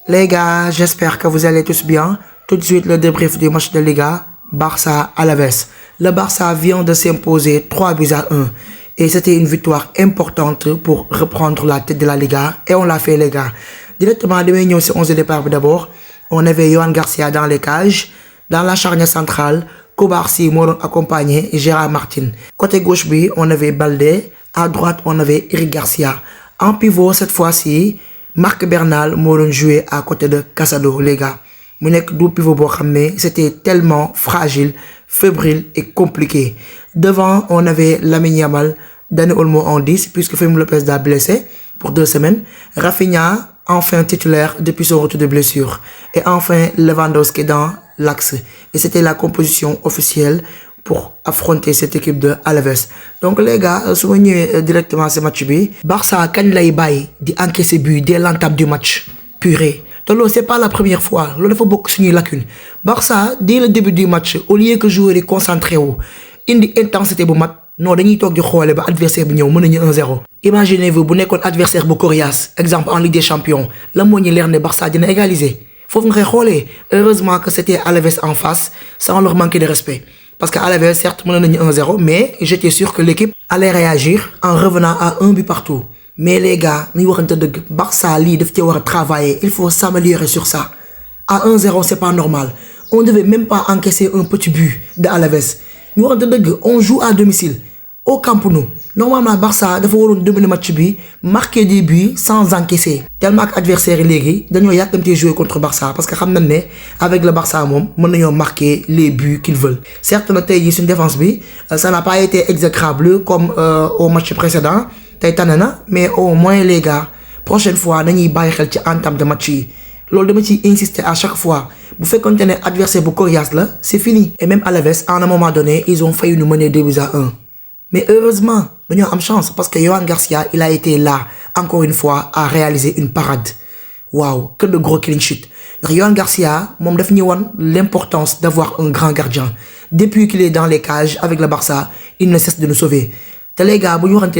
Les gars, j'espère que vous allez tous bien. Tout de suite, le débrief du match de Liga, Barça-Alaves. Le Barça vient de s'imposer 3-1. Et c'était une victoire importante pour reprendre la tête de la Liga. Et on l'a fait, les gars. Directement, demain, nous sommes 11 de départ d'abord. On avait Yohan Garcia dans les cages. Dans la charnière centrale, Kobarsi m'a accompagné et Gérard Martin. Côté gauche, on avait Baldé. À droite, on avait Eric Garcia. En pivot, cette fois-ci, Marc Bernal m'a joué à côté de Casado, les gars. Mon double pivot, c'était tellement fragile, fébrile et compliqué. Devant, on avait Lamine Yamal, Dani Olmo en 10, puisque Fermin Lopez a blessé pour 2 semaines. Rafinha, enfin titulaire depuis son retour de blessure. Et enfin, Lewandowski dans l'axe. Et c'était la composition officielle pour affronter cette équipe de Alaves. Donc les gars, si vous venez directement à ce match, Barça, quand il a encaissé but dès l'entame du match, purée. Donc c'est pas la première fois, il faut beaucoup signer lacune. Barça, dès le début du match, au lieu que jouer concentré, indi intensité bu mat, non dañuy tok di xolé ba adversaire bi ñew mëna 1-0. Imaginez-vous bu nekkon adversaire bu coriace, exemple en Ligue des Champions, la mo ñi leer né Barça dina égaliser. Fofu nga xolé, heureusement que c'était Alaves en face, sans leur manquer de respect. Parce que Alaves certes mëna 1-0, mais j'étais sûr que l'équipe allait réagir en revenant à un but partout. Mais les gars, ni waxante deug, Barça li daf ci wara travailler, il faut s'améliorer sur ça. À 1-0, c'est pas normal. On devait même pas encaisser un petit but de Alaves. On joue à domicile au Camp Nou. Normalement Barça dafa waroon dominer match bi, marquer des buts sans encaisser. Tellement que adversaire légui dañoo yakamté jouer contre Barça parce que xam nañ né avec le Barça mom mën nañoo marquer les buts qu'ils veulent. Certes na tay yi suñu défense bi ça n'a pas été exécrable comme au match précédent tay tanana, mais au moins les gars, prochaine fois nañuy bàyyi xel ci entame de match yi. Lolu dama ci insister à chaque fois. Bu fekkonte né adversaire bu coriace là, c'est fini. Et même Alaves, à un moment donné, ils ont failli nous mener 2-1. Mais heureusement, nous avons chance parce que Yohan Garcia, il a été là, encore une fois, à réaliser une parade. Waouh, que de gros clean sheet. Yohan Garcia, m'a défini l'importance d'avoir un grand gardien. Depuis qu'il est dans les cages avec le Barça, il ne cesse de nous sauver. Les gars, si nous avons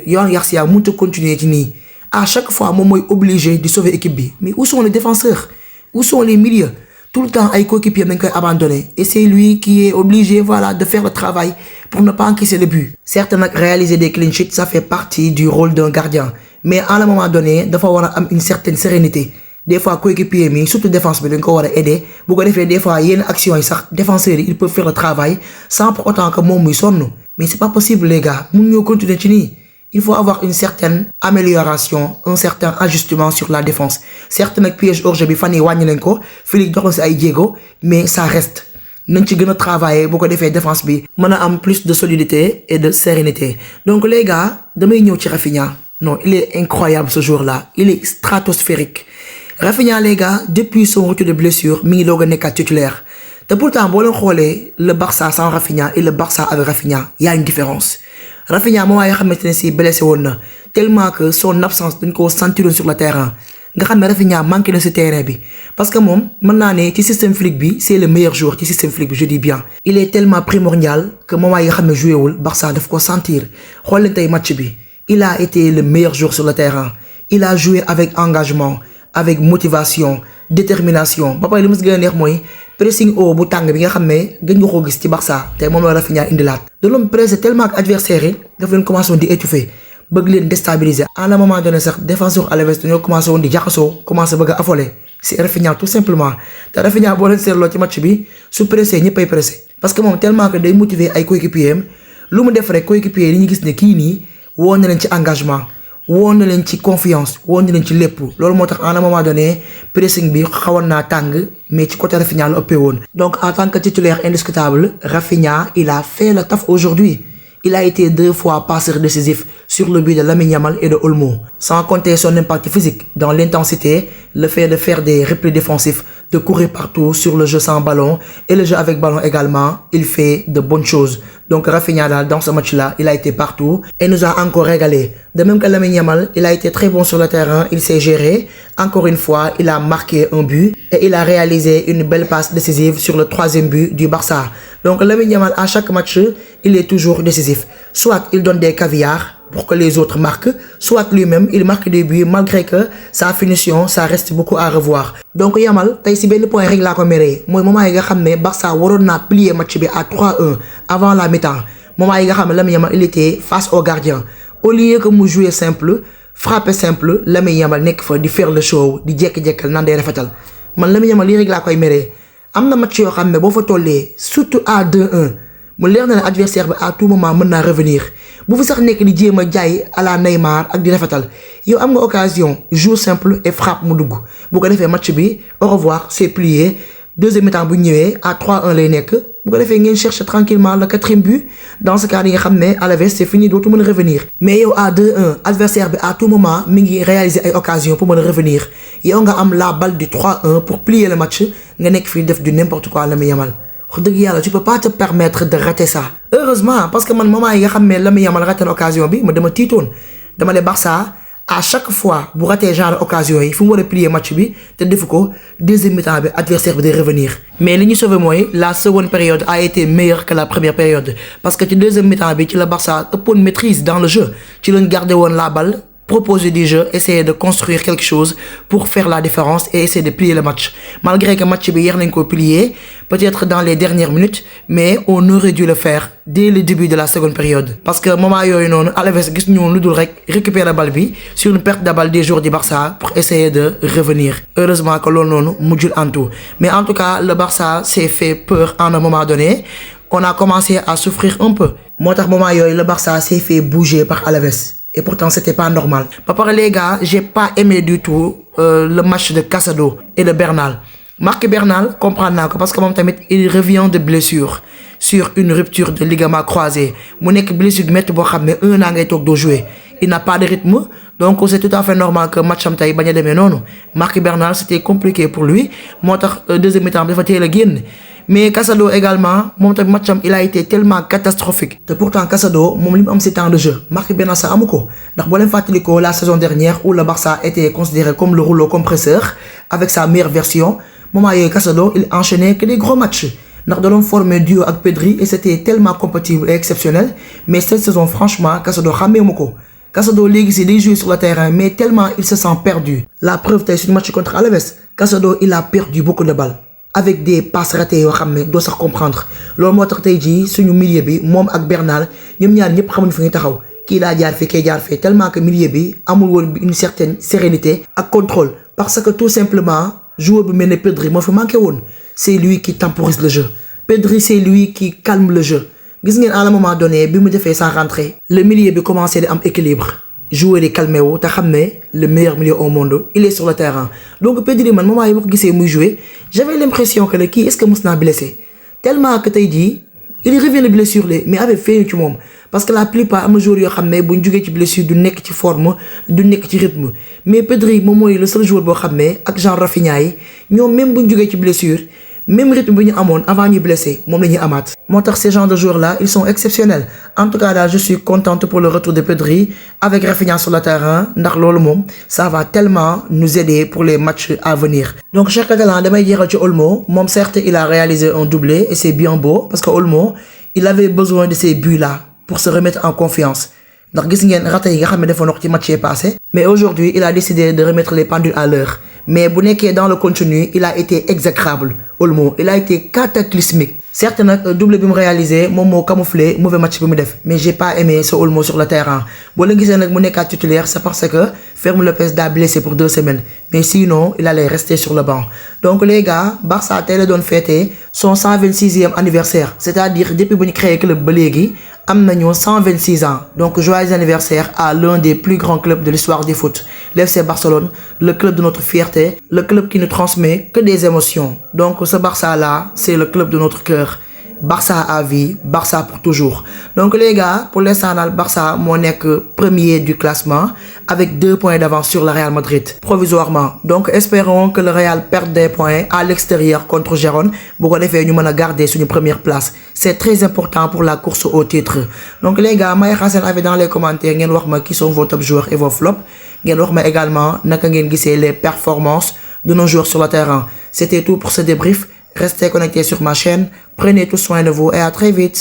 Yohan Garcia, nous continuer ni. À chaque fois, moi, est obligé de sauver l'équipe. Mais où sont les défenseurs? Où sont les milieux? Tout le temps, les coéquipiers sont abandonnés. Et c'est lui qui est obligé, voilà, de faire le travail pour ne pas encaisser le but. Certainement, réaliser des clean sheets, ça fait partie du rôle d'un gardien. Mais à un moment donné, il faut avoir une certaine sérénité. Des fois, coéquipiers, surtout défense, il faut aider. Beaucoup de fois, il y a une action, les défenseurs, ils peuvent faire le travail sans pour autant que moi, sonne. Mais c'est pas possible, les gars. Nous continuons. Il faut avoir une certaine amélioration, un certain ajustement sur la défense. Certes, nak piège hors jeu bi fani wañi len ko, Félix doxon ci ay djégo, mais ça reste. Nañ ci gëna travailler bu ko défé défense bi mëna am plus de solidité et de sérénité. Donc les gars, damay ñëw ci Rafinha. Non, il est incroyable ce jour-là. Il est stratosphérique. Rafinha les gars, depuis son retour de blessure, mi ngi doga nekkat titulaire. Et pourtant, bo len xolé le Barça sans Rafinha et le Barça avec Rafinha, il y a une différence. Rafinha mo way xamantene ci blessé won tellement que son absence dañ ko sentir sur le terrain. Nga xamné Rafinha manqué na ci terrain bi parce que mom mën na né ci système flic bi c'est le meilleur joueur ci système flic bi, je dis bien. Il est tellement primordial que moment yi xamné joué wul Barça daf ko sentir. Xol leen tay match bi. Il a été le meilleur joueur sur le terrain. Il a joué avec engagement, avec motivation, détermination. Ba pay li mus gëna neex moy pressing haut bu tang bi nga xamné gën nga ko gis ci Barça tay mom la Rafinha indilat. De l'homme pressé tellement que adversaire daf leen commencé di étouffer, bëgg leen déstabiliser. À un moment donné sax défenseur Alaves dañoo commencé di jaxaso, commencé bëgg affoler. C'est Rafinha tout simplement. Te Rafinha bo leen sétlo ci match bi, su pressé ñeppay pressé. Parce que mom tellement que day motiver ay coéquipiers, lu mu def rek coéquipiers yi ñu gis né ki ni won na leen ci engagement. Won na leen ci confiance, won na leen ci lépp. Loolu motax à un moment donné pressing bi xawon na tang, mais ci côté Rafinha la uppé won. Donc en tant que titulaire indiscutable, Rafinha, il a fait le taf aujourd'hui. Il a été 2 fois passeur décisif sur le but de Lamine Yamal et de Olmo. Sans compter son impact physique dans l'intensité, le fait de faire des replis défensifs, de courir partout sur le jeu sans ballon et le jeu avec ballon également, il fait de bonnes choses. Donc Rafinha dans ce match-là, il a été partout et nous a encore régalé. De même que Lamine Yamal, il a été très bon sur le terrain, il s'est géré. Encore une fois, il a marqué un but et il a réalisé une belle passe décisive sur le 3e but du Barça. Donc Lamine Yamal, à chaque match, il est toujours décisif. Soit il donne des caviars, pour que les autres marquent, soit lui-même il marque des buts malgré que sa finition ça reste beaucoup à revoir. Donc Yamal tey si benn point rek laa ko meree mooy moment yi nga xam ne Barça waroon naa plier match bi à 3-1 avant la mi-temps moment yi nga xam ne Lamine Yamal il était face au gardien au lieu que mu jouer simple frapper simple Lamine Yamal nekk fa di faire le show di jekk-jekkal naan day rafetal man Lamine Yamal lii rek laa koy meree am na match yoo xam ne boo fa tollee surtout à 2-1 mu leer na ne adversaire bi à tout moment mën naa revenir bu fi sax nekk di jéem a jaay à la Neymar ak di rafetal yow am nga occasion joue simple et frappe mu dugg bu ko defee match bi au revoir c'est plié deuxième mi-temps bu ñëwee à 3-1 lay nekk bu ko defee ngeen cherche tranquillement le quatrième but dans ce cas yi nga xam ne Alaves c'est fini dootu mën a revenir mais yow à 2-1 adversaire bi à tout moment mi ngi réaliser ay occasion pour mën a revenir yow nga am la balle du 3-1 pour plier le match nga nekk fii def du n'importe quoi Lamine Yamal wax dëgg yàlla tu peux pas te permettre de rater ça heureusement parce que man moment yi nga xam ne Lamine Yamal raté occasion bi ma dama tiitoon dama ne Barça à chaque fois bu raté genre occasion yi fu mu war a plier match bi te defu ko deuxième mi-temps bi adversaire bi day revenir mais li ñu sauvé mooy la seconde période a été meilleure que la première période parce que ci deuxième mi-temps bi ci la Barça ëppoon maîtrise dans le jeu ci lañ gardé woon la balle proposer du jeu, essayer de construire quelque chose pour faire la différence et essayer de plier le match. Malgré que le match hier n'a pas plié, peut-être dans les dernières minutes, mais on aurait dû le faire dès le début de la seconde période. Parce que moment yoy non, Alaves gis ñu lu dul rek récupérer la balle bi sur une perte de balle des joueurs du Barça pour essayer de revenir. Heureusement que lool non mujjul en tout. Mais en tout cas, le Barça s'est fait peur à un moment donné. On a commencé à souffrir un peu. Motax moment yoy le Barça s'est fait bouger par Alaves. Et pourtant, c'était pas normal. Par les gars, j'ai pas aimé du tout le match de Casado et de Bernal. Marc Bernal, comprendre parce que il revient de blessure sur une rupture de ligament croisé. Mon blessure de mettre un an et de jouer. Il n'a pas de rythme, donc c'est tout à fait normal que le match am tay baña démé nonu. Marc Bernal, c'était compliqué pour lui. Motax deuxième mi-temps dafa téla génn. Mais Casado également, mon match il a été tellement catastrophique. Et pourtant Casado, mon lim am ses temps de jeu. Marc Bernal sa amuko. Ndax bo len fatiliko la saison dernière où le Barça était considéré comme le rouleau compresseur avec sa meilleure version, moment yoy Casado, il enchaînait que des gros matchs. Ndax da doon former duo avec Pedri et c'était tellement compatible et exceptionnel, mais cette saison franchement Casado xamé muko. Casado légui c'est des joueurs sur le terrain mais tellement il se sent perdu. La preuve tay sur le match contre Alaves, Casado il a perdu beaucoup de balles. Avec des passes ratées yoo xam ne doo sax comprendre loolu moo tax tey jii suñu milieu bi moom ak Bernal ñoom ñaar ñëpp xamuñu fi ñu taxaw kii daa jaar fi kii jaar fi tellement que milieu bi amul woon une certaine sérénité ak contrôle parce que tout simplement joueur bi mel ne Pedri moo fi manqué woon c'est lui qui temporise le jeu Pedri c'est lui qui calme le jeu gis ngeen à un moment donné bi mu defee sa rentrée le milieu bi commencé di am équilibre jouer de calmer wu te xam ne le meilleur milieu au monde il est sur le terrain donc Pedri man moment yi ma ko gisee muy jouer j'avais l'impression que le kii est-ce que mos naa blessé tellement que tey jii il revient de blessure mais avec feeñu ci moom parce que la plupart am na joueurs yoo xam ne buñ jógee ci blessure du nekk ci forme du nekk ci rythme mais Pedri moom mooy le seul joueur boo xam ne ak genre Rafinha yi ñoom même buñ jógee ci blessure même rythme bi ñu amoon avant ñu blessé moom la ñuy amaat moo tax ces genres de joueurs là ils sont exceptionnels en tout cas là je suis contente pour le retour de Pedri avec Rafinha sur le terrain ndax loolu moom ça va tellement nous aider pour les matchs à venir. Donc cher Catalan damay jeexal ci Olmo moom certes il a réalisé un doublé et c'est bien beau parce que Olmo il avait besoin de ces buts là pour se remettre en confiance ndax gis ngeen raté yi nga xam ne defoon na ko ci match yi passé mais aujourd'hui il a décidé de remettre les pendules à l'heure mais bu nekkee dans le contenu il a été exécrable Olmo il a été cataclysmique certes nag double bi mu réalisé moom moo camouflé mauvais match bi mu def mais j'ai pas aimé ce Olmo sur le terrain boo la gisee nag mu nekkaat titulaire c'est parce que Fermin Lopez daa blessé pour 2 semaines mais sinon il allait rester sur le banc donc les gars Barça tey la doon fêter son 126e anniversaire c'est-à-dire depuis bu ñu créé club ba léegi am nañu 126 ans donc joyeux anniversaire à l'un des plus grands clubs de l'histoire du foot l'FC Barcelone le club de notre fierté le club qui ne transmet que des émotions donc ce Barça là c'est le club de notre cœur Barça à vie, Barça pour toujours. Donc les gars, pour l'instant, le Barça moo nekk premier du classement avec 2 points d'avance sur le Real Madrid provisoirement. Donc espérons que le Real perde des points à l'extérieur contre Gérone bu ko defee ñu mën a garder suñu première place. C'est très important pour la course au titre. Donc les gars, may xaar seen avis dans les commentaires ngeen wax ma qui sont vos top joueurs et vos flops. Ngeen wax ma également naka ngeen gisee les performances de nos joueurs sur le terrain. C'était tout pour ce débrief. Restez connectés sur ma chaîne, prenez tout soin de vous et à très vite.